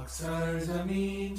Assalamu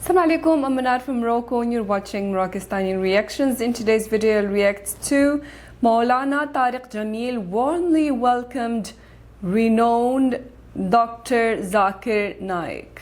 alaikum, I'm Manar from Morocco and you're watching Moroccastani Reactions. In today's video, I'll react to Maulana Tariq Jameel warmly welcomed renowned Dr. Zakir Naik.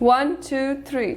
1, 2, 3.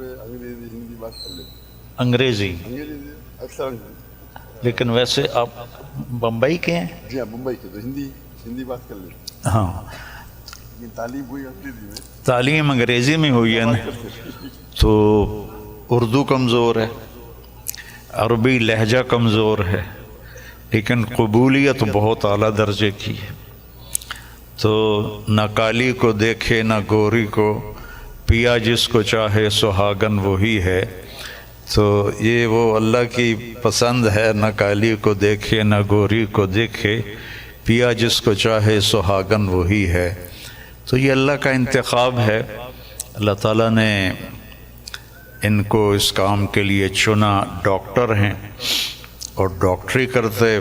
پہ انگریزی ہندی بات کر لیتے انگریزی، انگریزی اکثر لیکن ویسے آپ بمبئی کے ہیں؟ جی ہاں ممبئی کے تو ہندی بات کر لیتے ہاں، لیکن تعلیم ہوئی انگریزی میں تعلیم انگریزی میں ہوئی ہے نا، تو اردو کمزور ہے، عربی لہجہ کمزور ہے، لیکن قبولیت بہت اعلیٰ درجے کی ہے۔ تو نہ کالی کو دیکھے نہ گوری کو، پیا جس کو چاہے سہاگن وہی ہے۔ تو یہ وہ اللہ کی پسند ہے، نہ کالی کو دیکھے نہ گوری کو دیکھے، پیا جس کو چاہے سہاگن وہی ہے۔ تو یہ اللہ کا انتخاب ہے، اللہ تعالیٰ نے ان کو اس کام کے لیے چنا۔ ڈاکٹر ہیں اور ڈاکٹری کرتے،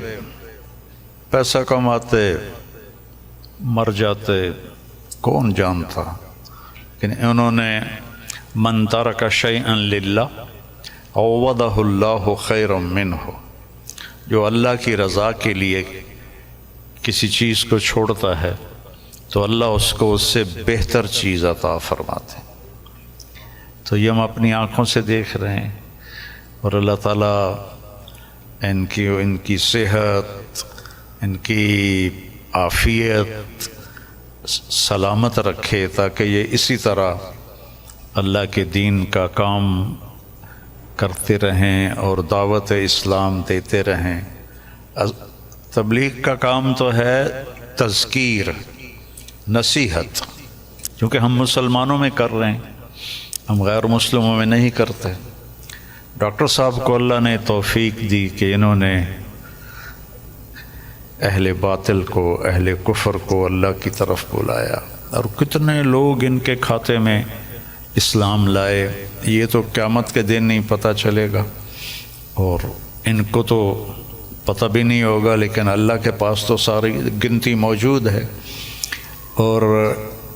پیسہ کماتے، مر جاتے، کون جانتا، لیکن انہوں نے من ترک شیئا للہ عوضہ اللہ خیرا منہ، جو اللہ کی رضا کے لیے کسی چیز کو چھوڑتا ہے تو اللہ اس کو اس سے بہتر چیز عطا فرماتے ہیں۔ تو یہ ہم اپنی آنکھوں سے دیکھ رہے ہیں، اور اللہ تعالیٰ ان کی صحت، ان کی عافیت سلامت رکھے، تاکہ یہ اسی طرح اللہ کے دین کا کام کرتے رہیں اور دعوت اسلام دیتے رہیں۔ تبلیغ کا کام تو ہے تذکیر، نصیحت، کیونکہ ہم مسلمانوں میں کر رہے ہیں، ہم غیر مسلموں میں نہیں کرتے۔ ڈاکٹر صاحب کو اللہ نے توفیق دی کہ انہوں نے اہل باطل کو، اہل کفر کو اللہ کی طرف بلایا، اور کتنے لوگ ان کے کھاتے میں اسلام لائے، یہ تو قیامت کے دن نہیں پتہ چلے گا، اور ان کو تو پتہ بھی نہیں ہوگا، لیکن اللہ کے پاس تو ساری گنتی موجود ہے۔ اور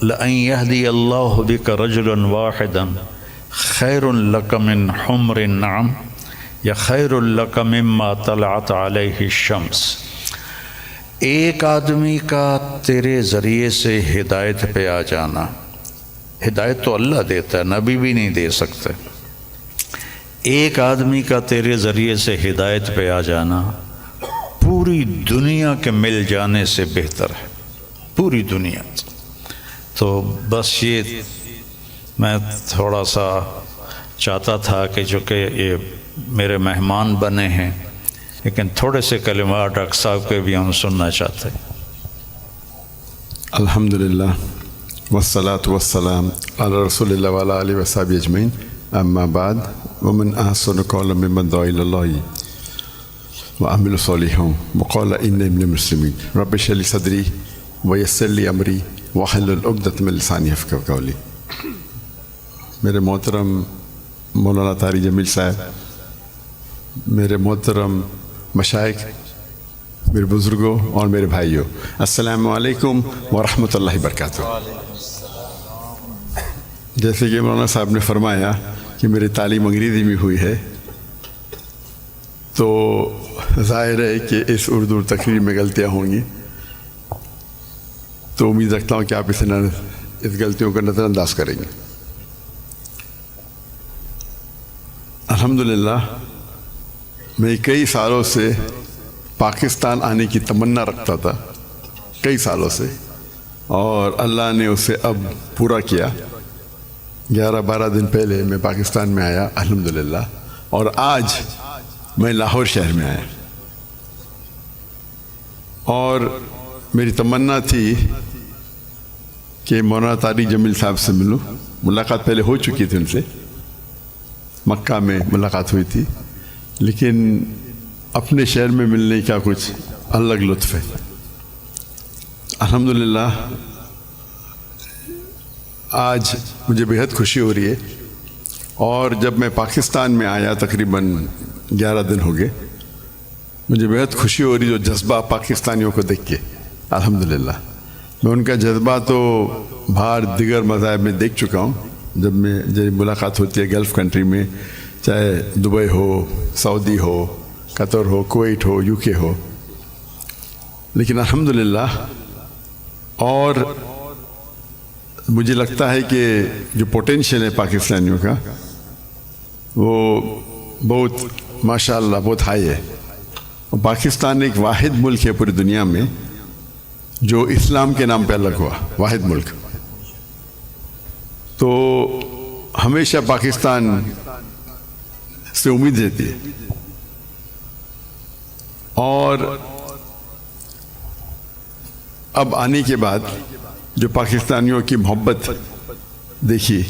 لَأَن يَهْدِيَ اللَّهُ بِكَ رَجُلًا وَاحِدًا خَيْرٌ لَكَ مِنْ حُمْرِ النَّعَمِ یا خَيْرٌ لَكَ مِمَّا طَلَعَتْ عَلَيْهِ الشَّمْسُ، ایک آدمی کا تیرے ذریعے سے ہدایت پہ آ جانا، ہدایت تو اللہ دیتا ہے، نبی بھی نہیں دے سکتے، ایک آدمی کا تیرے ذریعے سے ہدایت پہ آ جانا پوری دنیا کے مل جانے سے بہتر ہے، پوری دنیا۔ تو بس یہ میں تھوڑا سا چاہتا تھا کہ جو کہ یہ میرے مہمان بنے ہیں، لیکن تھوڑے سے کلمات ڈاکٹر صاحب کے بھی ہم سننا چاہتے ہیں۔ الحمدللہ والصلاة والسلام علی رسول اللہ وعلی آلہ وصحبہ اجمعین، اما بعد، ومن احسن قولا ممن دعا الی اللہ وعمل صالحا وقال انی من المسلمین، رب اشرح لی صدری ویسر لی امری واحلل عقدۃ من لسانی یفقہوا قولی۔ میرے محترم مولانا طارق جمیل صاحب، میرے محترم مشائخ، میرے بزرگوں اور میرے بھائیوں، السلام علیکم ورحمۃ اللہ وبرکاتہ۔ جیسے کہ مولانا صاحب نے فرمایا کہ میری تعلیم انگریزی میں ہوئی ہے، تو ظاہر ہے کہ اس اردو تقریر میں غلطیاں ہوں گی، تو امید رکھتا ہوں کہ آپ اس غلطیوں کو نظر انداز کریں گے۔ الحمدللہ میں کئی سالوں سے پاکستان آنے کی تمنا رکھتا تھا، کئی سالوں سے، اور اللہ نے اسے اب پورا کیا۔ 11-12 دن پہلے میں پاکستان میں آیا الحمدللہ، اور آج میں لاہور شہر میں آیا، اور میری تمنا تھی کہ مولانا طارق جمیل صاحب سے ملوں۔ ملاقات پہلے ہو چکی تھی ان سے، مکہ میں ملاقات ہوئی تھی، لیکن اپنے شہر میں ملنے کا کچھ الگ لطف ہے۔ الحمدللہ آج مجھے بہت خوشی ہو رہی ہے، اور جب میں پاکستان میں آیا تقریباً 11 دن ہو گئے، مجھے بہت خوشی ہو رہی جو جذبہ پاکستانیوں کو دیکھ کے۔ الحمدللہ میں ان کا جذبہ تو باہر دیگر مذاہب میں دیکھ چکا ہوں، جب ملاقات ہوتی ہے گلف کنٹری میں، چاہے Dubai who, Saudi who, Qatar who, Kuwait who, you کے ہو، لیکن الحمدللہ، اور مجھے لگتا ہے کہ جو پوٹینشیل ہے پاکستانیوں کا وہ بہت ماشاءاللہ بہت ہائی ہے. اور پاکستان ایک واحد ملک ہے پوری دنیا میں جو اسلام کے نام پہ الگ ہوا، واحد ملک. تو ہمیشہ پاکستان سے امید رہتی ہے. اور اب آنے کے بعد جو پاکستانیوں کی محبت دیکھی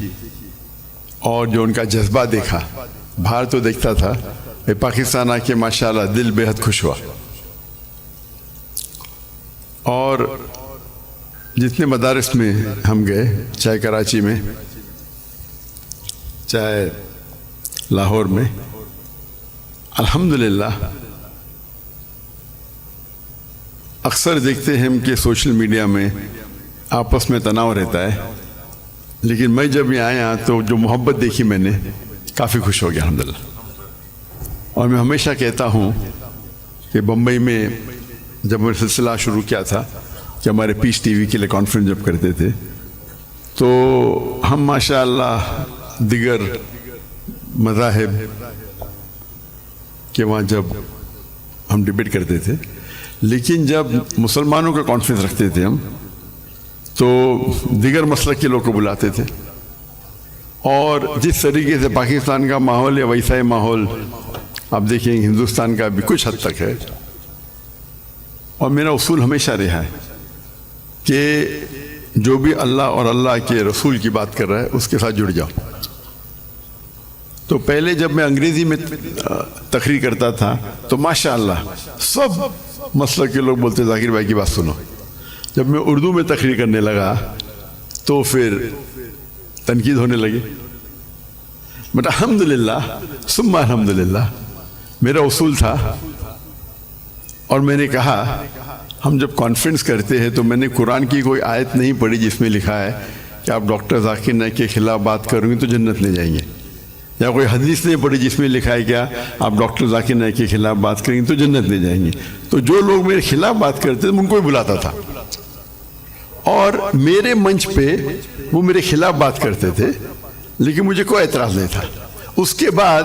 اور جو ان کا جذبہ دیکھا، باہر تو دیکھتا تھا، پاکستان آ کے ماشاءاللہ دل بے حد خوش ہوا. اور جتنے مدارس میں ہم گئے، چاہے کراچی میں، چاہے لاہور میں، الحمدللہ اکثر دیکھتے ہیں ہم کہ سوشل میڈیا میں آپس میں تناؤ رہتا ہے، لیکن میں جب یہ آیا تو جو محبت دیکھی میں نے، کافی خوش ہو گیا الحمدللہ. اور میں ہمیشہ کہتا ہوں کہ بمبئی میں جب میں سلسلہ شروع کیا تھا کہ ہمارے پیس ٹی وی کے لیے کانفرنس جب کرتے تھے، تو ہم ماشاءاللہ دیگر مذاہب کے وہاں جب ہم ڈبیٹ کرتے تھے، لیکن جب مسلمانوں کا کانفرنس رکھتے تھے ہم، تو دیگر مسلک کے لوگ کو بلاتے تھے. اور جس طریقے سے پاکستان کا ماحول ہے ویسا ہی ماحول آپ دیکھیں ہندوستان کا بھی کچھ حد تک ہے. اور میرا اصول ہمیشہ رہا ہے کہ جو بھی اللہ اور اللہ کے رسول کی بات کر رہا ہے اس کے ساتھ جڑ جاؤ. تو پہلے جب میں انگریزی میں تقریر کرتا تھا تو ماشاءاللہ سب مسلک کے لوگ بولتے ذاکر بھائی کی بات سنو. جب میں اردو میں تقریر کرنے لگا تو پھر تنقید ہونے لگی. بٹ الحمدللہ ثم الحمدللہ میرا اصول تھا. اور میں نے کہا ہم جب کانفرنس کرتے ہیں تو میں نے قرآن کی کوئی آیت نہیں پڑھی جس میں لکھا ہے کہ آپ ڈاکٹر ذاکر نائک کے خلاف بات کریں گے تو جنت لے جائیں گے، یا کوئی حدیث نہیں پڑھی جس میں لکھا ہے کیا آپ ڈاکٹر ذاکر نائک کے خلاف بات کریں گے تو جنت لے جائیں گے. تو جو لوگ میرے خلاف بات کرتے تھے ان کو بھی بلاتا تھا، اور میرے منچ پہ وہ میرے خلاف بات کرتے تھے لیکن مجھے کوئی اعتراض نہیں تھا. اس کے بعد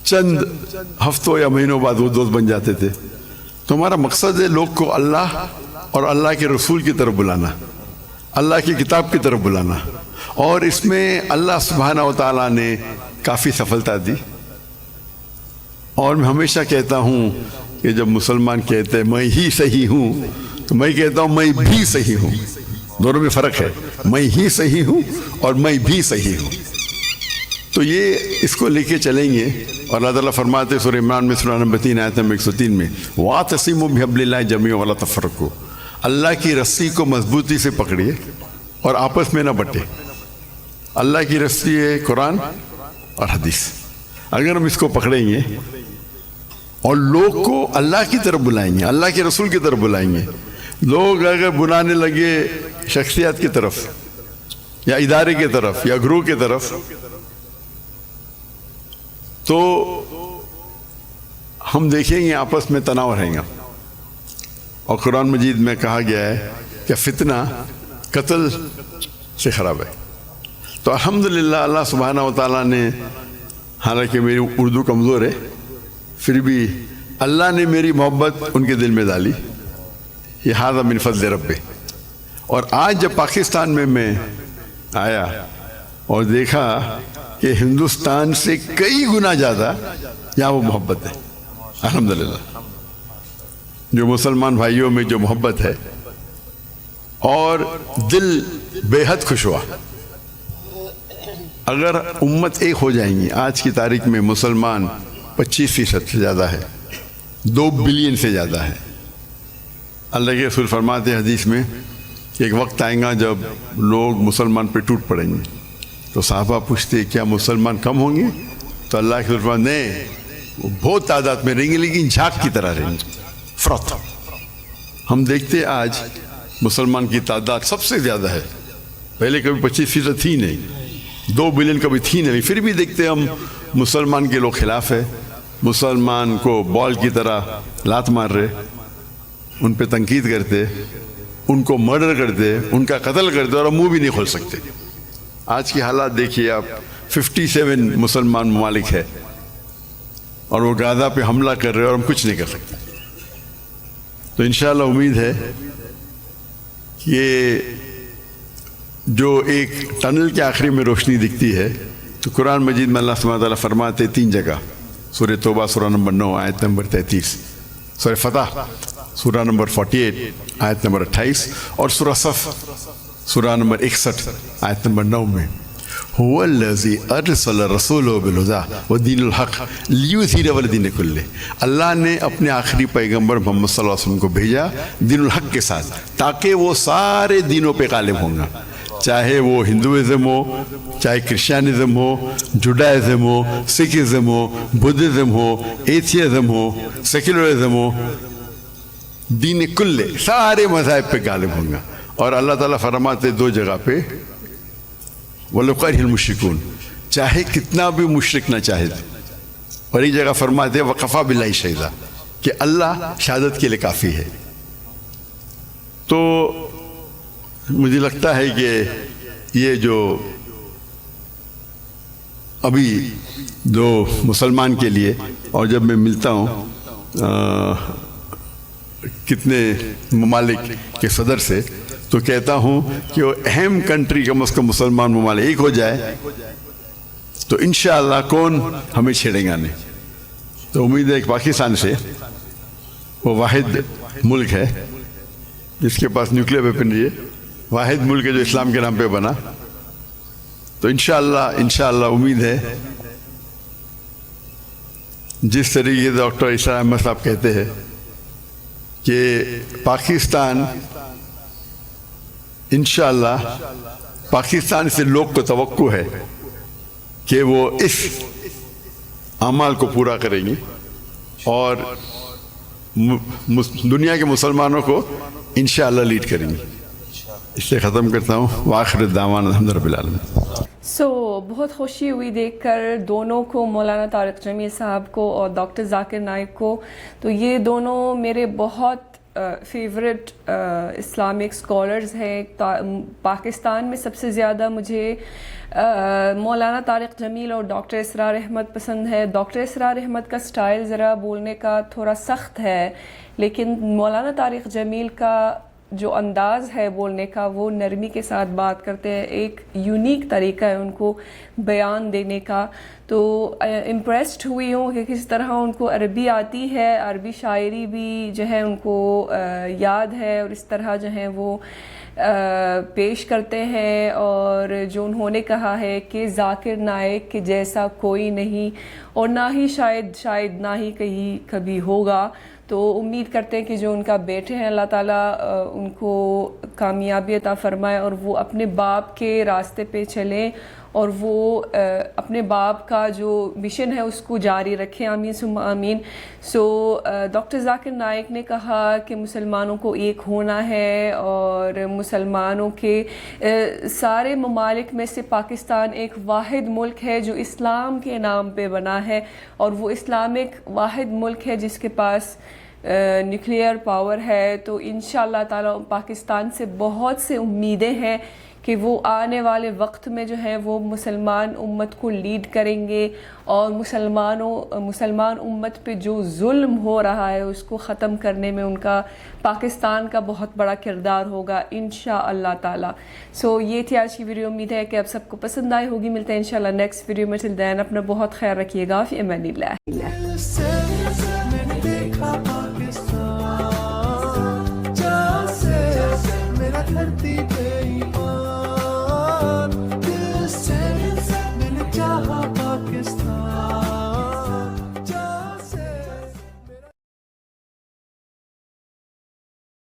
چند ہفتوں یا مہینوں بعد وہ دوست بن جاتے تھے. تو ہمارا مقصد ہے لوگ کو اللہ اور اللہ کے رسول کی طرف بلانا، اللہ کی کتاب کی طرف بلانا. اور اس میں اللہ سبحانہ و تعالیٰ نے کافی سفلتا دی. اور میں ہمیشہ کہتا ہوں کہ جب مسلمان کہتے ہیں میں ہی صحیح ہوں تو میں کہتا ہوں میں بھی صحیح ہوں. دونوں میں فرق ہے، میں ہی صحیح ہوں اور میں بھی صحیح ہوں. تو یہ اس کو لے کے چلیں گے. اور اللہ تعالیٰ فرماتے سورہ عمران میں سورہ نمبر 3 آیت نمبر 103 میں وَاعْتَصِمُوا بِحَبْلِ اللَّهِ جَمِيعًا وَلَا تَفَرَّقُوا، اللہ کی رسی کو مضبوطی سے پکڑیے اور آپس میں نہ بٹے. اللہ کی رسی ہے قرآن اور حدیث. اگر ہم اس کو پکڑیں گے اور لوگ کو اللہ کی طرف بلائیں گے، اللہ کے رسول کی طرف بلائیں گے، لوگ اگر بلانے لگے شخصیات کی طرف یا ادارے کی طرف یا گروہ کی طرف تو ہم دیکھیں گے آپس میں تناؤ رہیں گا. اور قرآن مجید میں کہا گیا ہے کہ فتنہ قتل سے خراب ہے. تو الحمدللہ اللہ سبحانہ و تعالیٰ نے، حالانکہ میری اردو کمزور ہے پھر بھی اللہ نے میری محبت ان کے دل میں ڈالی. یہ ھذا من فضل رب. اور آج جب پاکستان میں آیا اور دیکھا کہ ہندوستان سے کئی گنا زیادہ یہاں وہ محبت ہے الحمدللہ. جو مسلمان بھائیوں میں جو محبت ہے اور دل بے حد خوش ہوا. اگر امت ایک ہو جائیں گی، آج کی تاریخ میں مسلمان 25% سے زیادہ ہے، 2 بلین سے زیادہ ہے. اللہ کے رسول فرماتے ہیں حدیث میں کہ ایک وقت آئے گا جب لوگ مسلمان پہ ٹوٹ پڑیں گے. تو صحابہ پوچھتے کیا مسلمان کم ہوں گے؟ تو اللہ کے رسول فرماتے نہیں، وہ بہت تعداد میں رہیں گے لیکن جھاگ کی طرح رہیں گے. فرت ہم دیکھتے آج مسلمان کی تعداد سب سے زیادہ ہے. پہلے کبھی 25% تھی نہیں، 2 بلین کبھی تھی نہیں، پھر بھی دیکھتے ہم مسلمان کے لوگ خلاف ہے. مسلمان کو بال کی طرح لات مار رہے، ان پہ تنقید کرتے، ان کو مرڈر کرتے، ان کا قتل کرتے اور منہ بھی نہیں کھول سکتے. آج کی حالات دیکھیے آپ، 57 مسلمان ممالک ہے اور وہ غزہ پہ حملہ کر رہے ہیں اور ہم کچھ نہیں کر سکتے. تو انشاءاللہ امید ہے کہ جو ایک ٹنل کے آخری میں روشنی دکھتی ہے تو قرآن مجید میں اللہ سبحانہ تعالیٰ فرماتے 3 جگہ، سورہ توبہ سورہ نمبر 9 آیت نمبر 33، سورہ فتح سورہ نمبر 48 آیت نمبر 28 اور سورہ صف سورہ نمبر 61 آیت نمبر 9 میں هو الذی ارسل رسولہ بالہدی ودین الحق لیظہرہ علی الدین کلہ. اللہ نے اپنے آخری پیغمبر محمد صلی اللہ علیہ وسلم کو بھیجا دین الحق کے ساتھ تاکہ وہ سارے دینوں پہ غالب ہوں گا، چاہے وہ ہندوازم ہو، چاہے کرسچینزم ہو، جوڈائزم ہو، سکھزم ہو، بدھزم ہو، ایتھیزم ہو، سیکولرزم ہو، دین کلے سارے مذاہب پہ غالب ہوں گا. اور اللہ تعالیٰ فرماتے 2 جگہ پہ وَلَوْ كَرِهَ الْمُشْرِكُونَ، چاہے کتنا بھی مشرک نہ چاہے. اور ایک جگہ فرماتے وَكَفَى بِاللَّهِ شَهِيدًا، کہ اللہ شہادت کے لیے کافی ہے. تو مجھے لگتا ہے کہ یہ جو ابھی جو مسلمان کے لیے، اور جب میں ملتا ہوں کتنے ممالک کے صدر سے تو کہتا ہوں کہ وہ اہم کنٹری کم از کم مسلمان ممالک ایک ہو جائے تو انشاءاللہ کون ہمیں چھیڑیں گا نہیں. تو امید ہے کہ پاکستان سے وہ واحد ملک ہے جس کے پاس نیوکلیر ویپنری ہے، واحد ملک ہے جو اسلام کے نام پہ بنا. تو انشاءاللہ امید ہے جس طریقے سے ڈاکٹر اسرار احمد صاحب کہتے ہیں کہ پاکستان انشاءاللہ پاکستان سے لوگ کو توقع ہے کہ وہ اس اعمال کو پورا کریں گے اور دنیا کے مسلمانوں کو انشاءاللہ لیڈ کریں گے. اس سے ختم کرتا ہوں. وآخر دعوانا الحمد رب العالمین. بہت خوشی ہوئی دیکھ کر دونوں کو، مولانا طارق جمیل صاحب کو اور ڈاکٹر ذاکر نائک کو. تو یہ دونوں میرے بہت فیوریٹ اسلامک اسکالرز ہیں. پاکستان میں سب سے زیادہ مجھے مولانا طارق جمیل اور ڈاکٹر اسرار احمد پسند ہے. ڈاکٹر اسرار احمد کا سٹائل ذرا بولنے کا تھوڑا سخت ہے، لیکن مولانا طارق جمیل کا جو انداز ہے بولنے کا وہ نرمی کے ساتھ بات کرتے ہیں. ایک یونیک طریقہ ہے ان کو بیان دینے کا. تو امپریسڈ ہوئی ہوں کہ کس طرح ان کو عربی آتی ہے، عربی شاعری بھی جو ہے ان کو یاد ہے، اور اس طرح جو ہے وہ پیش کرتے ہیں. اور جو انہوں نے کہا ہے کہ ذاکر نائک کے جیسا کوئی نہیں اور نہ ہی شاید نہ ہی کہیں کبھی ہوگا. تو امید کرتے ہیں کہ جو ان کا بیٹے ہیں اللہ تعالیٰ ان کو کامیابی عطا فرمائے اور وہ اپنے باپ کے راستے پہ چلیں اور وہ اپنے باپ کا جو مشن ہے اس کو جاری رکھیں. آمین ثم آمین. ڈاکٹر ذاکر نائک نے کہا کہ مسلمانوں کو ایک ہونا ہے اور مسلمانوں کے سارے ممالک میں سے پاکستان ایک واحد ملک ہے جو اسلام کے نام پہ بنا ہے، اور وہ اسلامک واحد ملک ہے جس کے پاس نیوکلیئر پاور ہے. تو انشاءاللہ تعالیٰ پاکستان سے بہت سے امیدیں ہیں کہ وہ آنے والے وقت میں جو ہے وہ مسلمان امت کو لیڈ کریں گے اور مسلمان امت پہ جو ظلم ہو رہا ہے اس کو ختم کرنے میں ان کا، پاکستان کا بہت بڑا کردار ہوگا انشاءاللہ تعالی. یہ تھی آج کی ویڈیو. امید ہے کہ آپ سب کو پسند آئی ہوگی. ملتے ہیں انشاءاللہ نیکسٹ ویڈیو میں. ٹل دین اپنا بہت خیال رکھیے گا. فی امان اللہ.